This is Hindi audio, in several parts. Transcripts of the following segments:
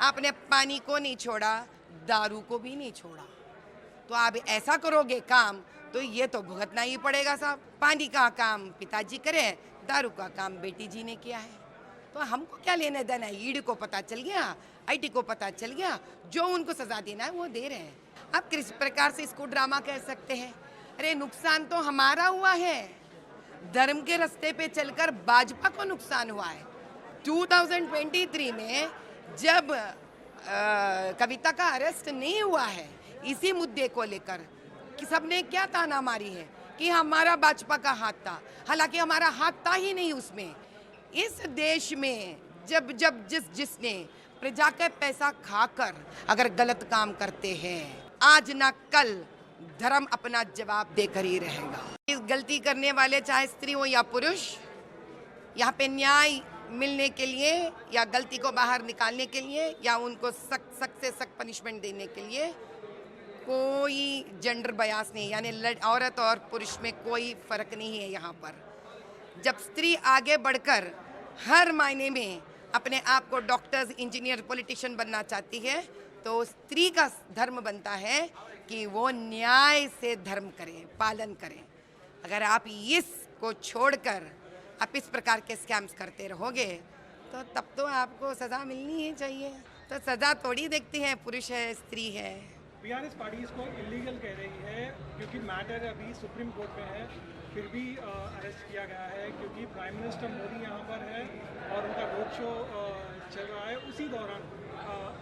आपने पानी को नहीं छोड़ा, दारू को भी नहीं छोड़ा। तो आप ऐसा करोगे काम तो ये तो भुगतना ही पड़ेगा साहब। पानी का काम पिताजी करे, दारू का काम बेटी जी ने किया है। तो हमको क्या लेने देना है? ईडी को पता चल गया, आईटी को पता चल गया, जो उनको सजा देना है वो दे रहे हैं। आप किस प्रकार से इसको ड्रामा कह सकते हैं? अरे नुकसान तो हमारा हुआ है, धर्म के रास्ते पे चलकर भाजपा को नुकसान हुआ है। 2023 में जब कविता का अरेस्ट नहीं हुआ है इसी मुद्दे को लेकर कि सबने क्या ताना मारी है कि हमारा भाजपा का हाथ था, हालांकि हमारा हाथ था ही नहीं उसमें। इस देश में जब जब जिसने प्रजा का पैसा खाकर अगर गलत काम करते हैं, आज ना कल धर्म अपना जवाब देकर ही रहेगा। इस गलती करने वाले चाहे स्त्री हो या पुरुष, यहाँ पे न्याय मिलने के लिए या गलती को बाहर निकालने के लिए या उनको सख्त से सख्त पनिशमेंट देने के लिए कोई जेंडर बयास नहीं, यानी औरत और पुरुष में कोई फर्क नहीं है। यहाँ पर जब स्त्री आगे बढ़कर हर मायने में अपने आप को डॉक्टर्स, इंजीनियर, पॉलिटिशियन बनना चाहती है तो स्त्री का धर्म बनता है कि वो न्याय से धर्म करें, पालन करें। अगर आप इसको छोड़कर आप इस प्रकार के स्कैम्स करते रहोगे तो तब तो आपको सज़ा मिलनी ही चाहिए। तो सज़ा थोड़ी देखती है पुरुष है स्त्री है। बीआरएस पार्टी इसको इलीगल कह रही है क्योंकि मैटर अभी सुप्रीम कोर्ट में है, फिर भी अरेस्ट किया गया है क्योंकि प्राइम मिनिस्टर मोदी यहाँ पर है और उनका रोड शो चल रहा है। उसी दौरान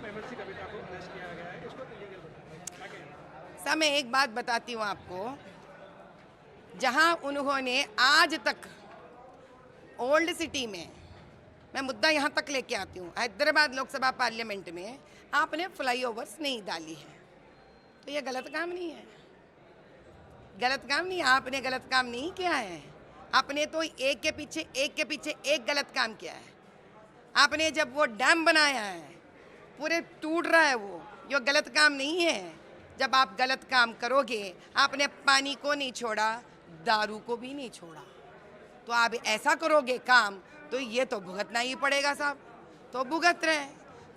एमएलसी कविता को अरेस्ट किया गया है। इसको इलीगल बताया। सर मैं एक बात बताती हूँ आपको, जहाँ उन्होंने आज तक ओल्ड सिटी में, मैं मुद्दा यहाँ तक लेके आती हूँ, हैदराबाद लोकसभा पार्लियामेंट में आपने फ्लाईओवर्स नहीं डाली है तो ये गलत काम नहीं है। गलत काम नहीं, आपने गलत काम नहीं किया है। आपने तो एक के पीछे एक गलत काम किया है। आपने जब वो डैम बनाया है पूरे टूट रहा है, वो ये गलत काम नहीं है। जब आप गलत काम करोगे, आपने पानी को नहीं छोड़ा, दारू को भी नहीं छोड़ा, तो आप ऐसा करोगे काम तो ये तो भुगतना ही पड़ेगा साहब। तो भुगत रहे।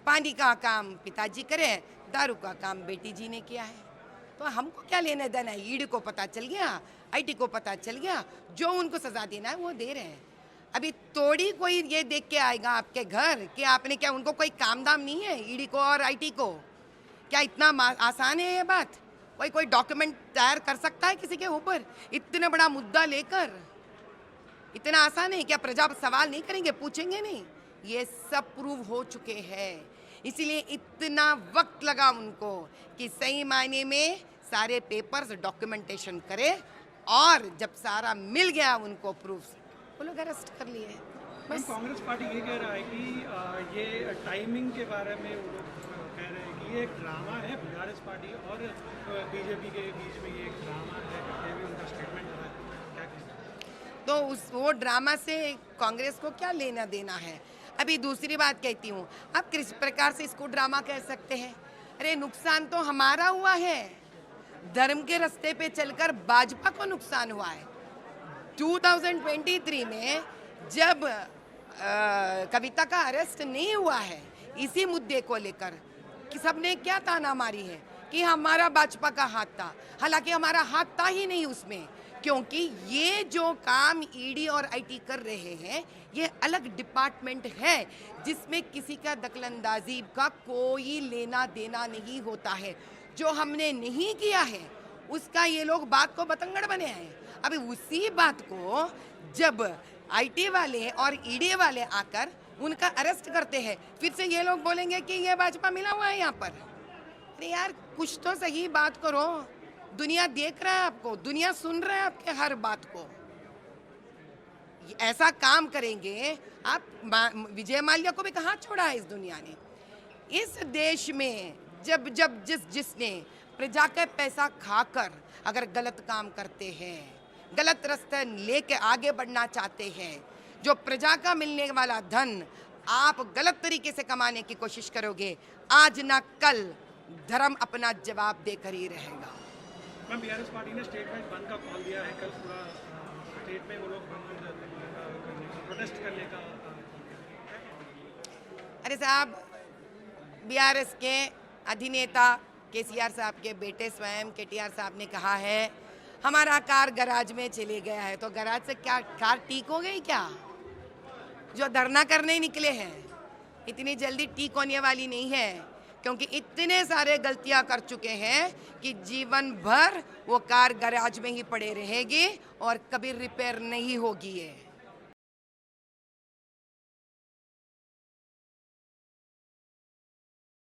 पानी का काम पिताजी करे, दारू का काम बेटी जी ने किया है। तो हमको क्या लेने देना है? ईडी को पता चल गया, आईटी को पता चल गया, जो उनको सजा देना है वो दे रहे हैं। अभी थोड़ी कोई ये देख के आएगा आपके घर कि आपने क्या, उनको कोई काम दाम नहीं है ईडी को और आईटी को? क्या इतना आसान है ये बात? कोई डॉक्यूमेंट तैयार कर सकता है किसी के ऊपर इतना बड़ा मुद्दा लेकर? इतना आसान है क्या? प्रजा सवाल नहीं करेंगे, पूछेंगे नहीं? ये सब प्रूव हो चुके हैं, इसीलिए इतना वक्त लगा उनको कि सही मायने में सारे पेपर्स डॉक्यूमेंटेशन करे और जब सारा मिल गया उनको प्रूफ, वो लोग अरेस्ट कर लिए। बस कांग्रेस पार्टी ये कह रहा है कि ये टाइमिंग के बारे में वो लोग कह रहे हैं कि ये एक ड्रामा है। बीआरएस पार्टी और बीजेपी के बीच में ये एक ड्रामा है, ये भी उनका स्टेटमेंट है। क्या कहते तो वो ड्रामा से कांग्रेस को क्या लेना देना है? अभी दूसरी बात कहती हूँ, आप किस प्रकार से इसको ड्रामा कह सकते हैं? अरे नुकसान तो हमारा हुआ है, धर्म के रास्ते पे चलकर भाजपा को नुकसान हुआ है। 2023 में जब कविता का अरेस्ट नहीं हुआ है इसी मुद्दे को लेकर कि सबने क्या ताना मारी है कि हमारा भाजपा का हाथ था, हालांकि हमारा हाथ था ही नहीं उसमें, क्योंकि ये जो काम ईडी और आईटी कर रहे हैं ये अलग डिपार्टमेंट है जिसमें किसी का दखलंदाजी का कोई लेना देना नहीं होता है। जो हमने नहीं किया है उसका ये लोग बात को बतंगड़ बने हैं। अभी उसी बात को जब आईटी वाले और ईडी वाले आकर उनका अरेस्ट करते हैं, फिर से ये लोग बोलेंगे कि ये भाजपा मिला हुआ है यहाँ पर। अरे यार कुछ तो सही बात करो, दुनिया देख रहा है आपको, दुनिया सुन रहा है आपके हर बात को। ऐसा काम करेंगे आप, विजय माल्या को भी कहाँ छोड़ा है इस दुनिया ने। इस देश में जब जब जिसने प्रजा का पैसा खाकर अगर गलत काम करते हैं, गलत रास्ते लेके आगे बढ़ना चाहते हैं, जो प्रजा का मिलने वाला धन आप गलत तरीके से कमाने की कोशिश करोगे, आज ना कल धर्म अपना जवाब देकर ही रहेगा। मैम बीआरएस पार्टी ने स्टेट में बंद का कॉल दिया है, कल पूरा स्टेट में वो लोग प्रोटेस्ट करने का। अरे साहब बीआरएस के अधिनेता केसीआर साहब के बेटे स्वयं केटीआर साहब ने कहा है हमारा कार गैराज में चले गया है, तो गैराज से क्या कार ठीक हो गई क्या? जो धरना करने निकले हैं इतनी जल्दी ठीक होने वाली नहीं है, क्योंकि इतने सारे गलतियां कर चुके हैं कि जीवन भर वो कार गैराज में ही पड़े रहेगी और कभी रिपेयर नहीं होगी है।